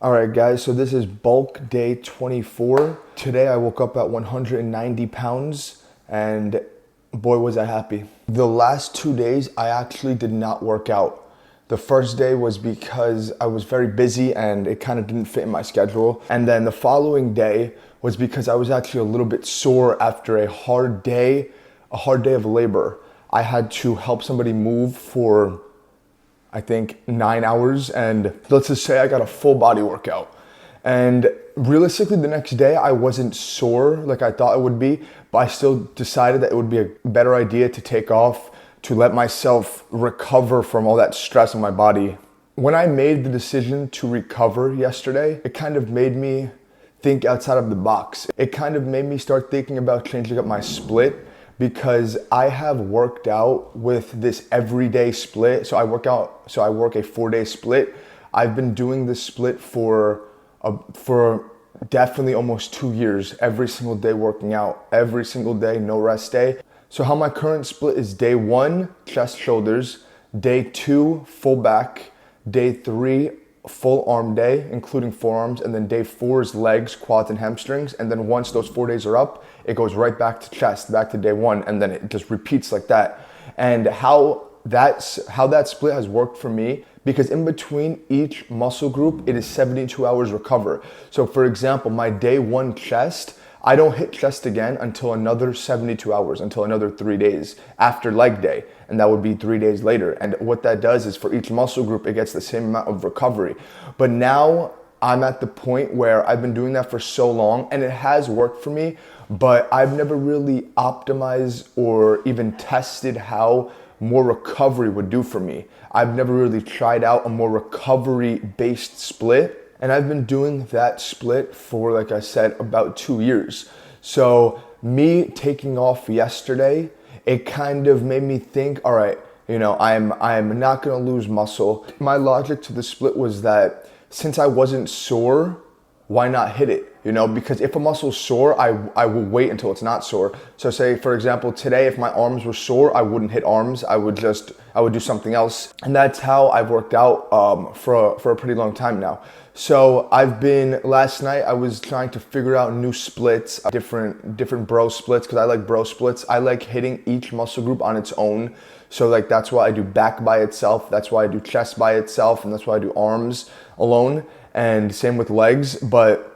All right, guys, so this is bulk day 24. Today I woke up at 190 pounds and boy, was I happy. The last 2 days, I actually did not work out. The first day was because I was very busy and it kind of didn't fit in my schedule. And then the following day was because I was actually a little bit sore after a hard day of labor. I had to help somebody move for I think 9 hours, and let's just say I got a full body workout. And realistically, the next day I wasn't sore like I thought it would be, but I still decided that it would be a better idea to take off to let myself recover from all that stress in my body. When I made the decision to recover yesterday, it kind of made me think outside of the box. It kind of made me start thinking about changing up my split, because I have worked out with this everyday split. So I work a 4-day split. I've been doing this split for definitely almost 2 years, every single day working out, every single day, no rest day. So how my current split is: day 1, chest, shoulders; day 2, full back; day 3, full arm day, including forearms; and then day 4 is legs, quads, and hamstrings. And then once those 4 days are up, it goes right back to chest, back to day 1, and then it just repeats like that. And how that split has worked for me, because in between each muscle group, it is 72 hours recover. So for example, my day 1 chest, I don't hit chest again until another 72 hours, until another 3 days after leg day. And that would be 3 days later. And what that does is for each muscle group, it gets the same amount of recovery. But now I'm at the point where I've been doing that for so long and it has worked for me, but I've never really optimized or even tested how more recovery would do for me. I've never really tried out a more recovery-based split. And I've been doing that split for, like I said, about 2 years. So me taking off yesterday, it kind of made me think, all right, I'm not gonna lose muscle. My logic to the split was that since I wasn't sore, why not hit it? Because if a muscle's sore, I will wait until it's not sore. So say, for example, today, if my arms were sore, I wouldn't hit arms. I would do something else. And that's how I've worked out for a pretty long time now. So last night I was trying to figure out new splits, different bro splits, because I like bro splits. I like hitting each muscle group on its own. So like that's why I do back by itself, that's why I do chest by itself, and that's why I do arms alone, and same with legs. But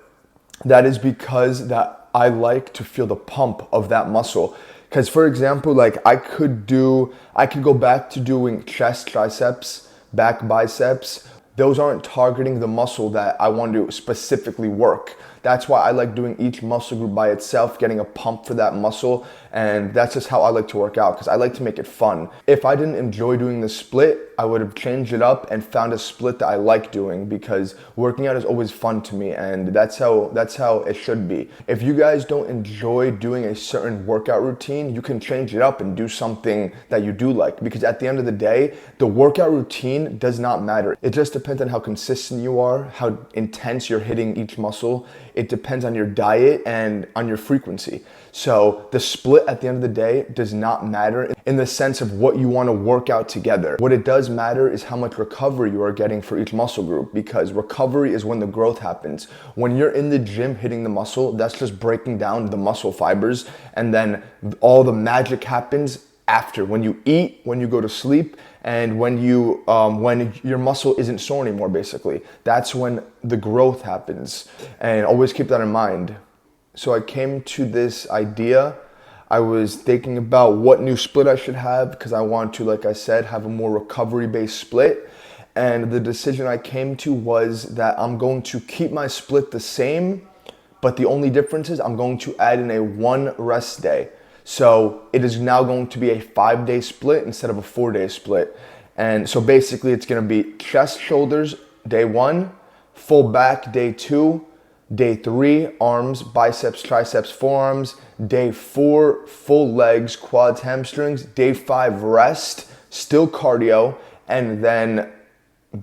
that is because that I like to feel the pump of that muscle. Because for example, like I could go back to doing chest, triceps, back, biceps. Those aren't targeting the muscle that I want to specifically work. That's why I like doing each muscle group by itself, getting a pump for that muscle. And that's just how I like to work out, because I like to make it fun. If I didn't enjoy doing the split, I would have changed it up and found a split that I like doing, because working out is always fun to me, and that's how it should be. If you guys don't enjoy doing a certain workout routine, you can change it up and do something that you do like, because at the end of the day, the workout routine does not matter. It just depends on how consistent you are, how intense you're hitting each muscle. It depends on your diet and on your frequency. So the split at the end of the day does not matter in the sense of what you want to work out together. What it does matter is how much recovery you are getting for each muscle group, because recovery is when the growth happens. When you're in the gym hitting the muscle, that's just breaking down the muscle fibers, and then all the magic happens after, when you eat, when you go to sleep, and when your muscle isn't sore anymore, basically. That's when the growth happens. And always keep that in mind. So I came to this idea. I was thinking about what new split I should have, because I want to, like I said, have a more recovery-based split. And the decision I came to was that I'm going to keep my split the same, but the only difference is I'm going to add in a 1 rest day. So it is now going to be a 5-day split instead of a 4-day split. And so basically it's going to be chest, shoulders, day 1, full back, day 2, day 3, arms, biceps, triceps, forearms, day 4, full legs, quads, hamstrings, day 5, rest, still cardio, and then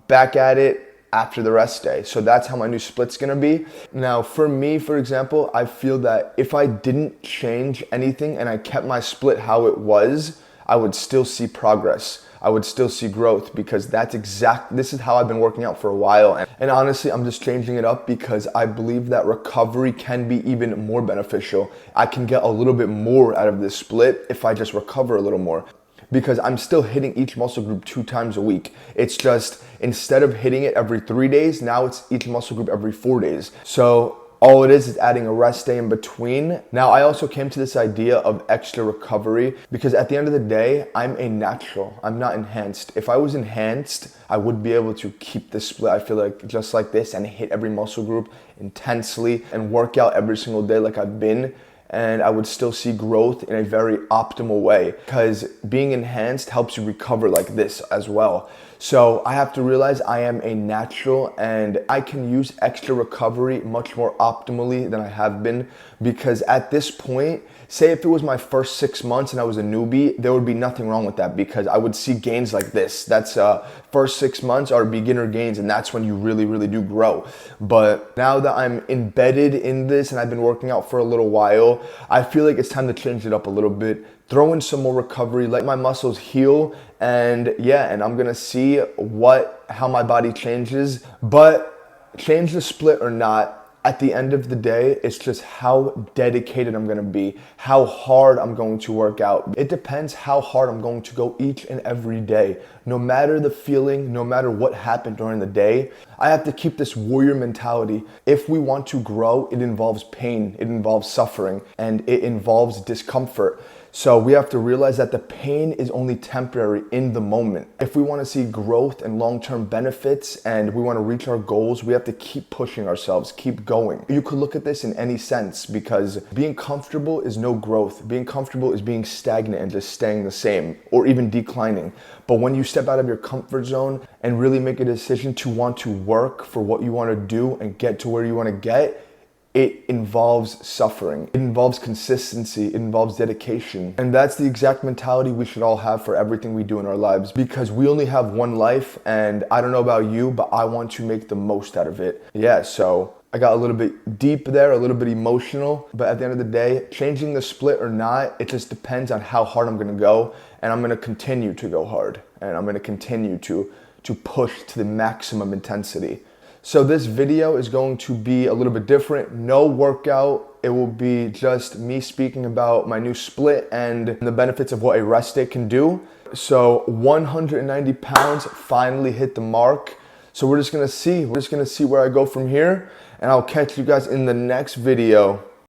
back at it after the rest day. So that's how my new split's gonna be. Now for me, for example, I feel that if I didn't change anything and I kept my split how it was, I would still see progress. I would still see growth, because this is how I've been working out for a while. And honestly, I'm just changing it up because I believe that recovery can be even more beneficial. I can get a little bit more out of this split if I just recover a little more, because I'm still hitting each muscle group 2 times a week. It's just, instead of hitting it every 3 days, now it's each muscle group every 4 days. So all it is adding a rest day in between. Now, I also came to this idea of extra recovery because at the end of the day, I'm a natural. I'm not enhanced. If I was enhanced, I would be able to keep this split, I feel like, just like this, and hit every muscle group intensely and work out every single day like I've been. And I would still see growth in a very optimal way, because being enhanced helps you recover like this as well. So I have to realize I am a natural, and I can use extra recovery much more optimally than I have been, because at this point, say if it was my first 6 months and I was a newbie, there would be nothing wrong with that, because I would see gains like this. That's first 6 months are beginner gains, and that's when you really, really do grow. But now that I'm embedded in this and I've been working out for a little while, I feel like it's time to change it up a little bit, throw in some more recovery, let my muscles heal, and I'm gonna see how my body changes. But change the split or not, at the end of the day, it's just how dedicated I'm gonna be, how hard I'm going to work out. It depends how hard I'm going to go each and every day. No matter the feeling, no matter what happened during the day, I have to keep this warrior mentality. If we want to grow, it involves pain, it involves suffering, and it involves discomfort. So we have to realize that the pain is only temporary in the moment. If we want to see growth and long-term benefits and we want to reach our goals, we have to keep pushing ourselves, keep going. You could look at this in any sense, because being comfortable is no growth. Being comfortable is being stagnant and just staying the same or even declining. But when you step out of your comfort zone and really make a decision to want to work for what you want to do and get to where you want to get, it involves suffering. It involves consistency. It involves dedication. And that's the exact mentality we should all have for everything we do in our lives, because we only have one life, and I don't know about you, but I want to make the most out of it. So I got a little bit deep there, a little bit emotional, but at the end of the day, changing the split or not, it just depends on how hard I'm gonna go, and I'm gonna continue to go hard, and I'm gonna continue to push to the maximum intensity. So this video is going to be a little bit different. No workout. It will be just me speaking about my new split and the benefits of what a rest day can do. So 190 pounds finally hit the mark. So we're just gonna see where I go from here, and I'll catch you guys in the next video.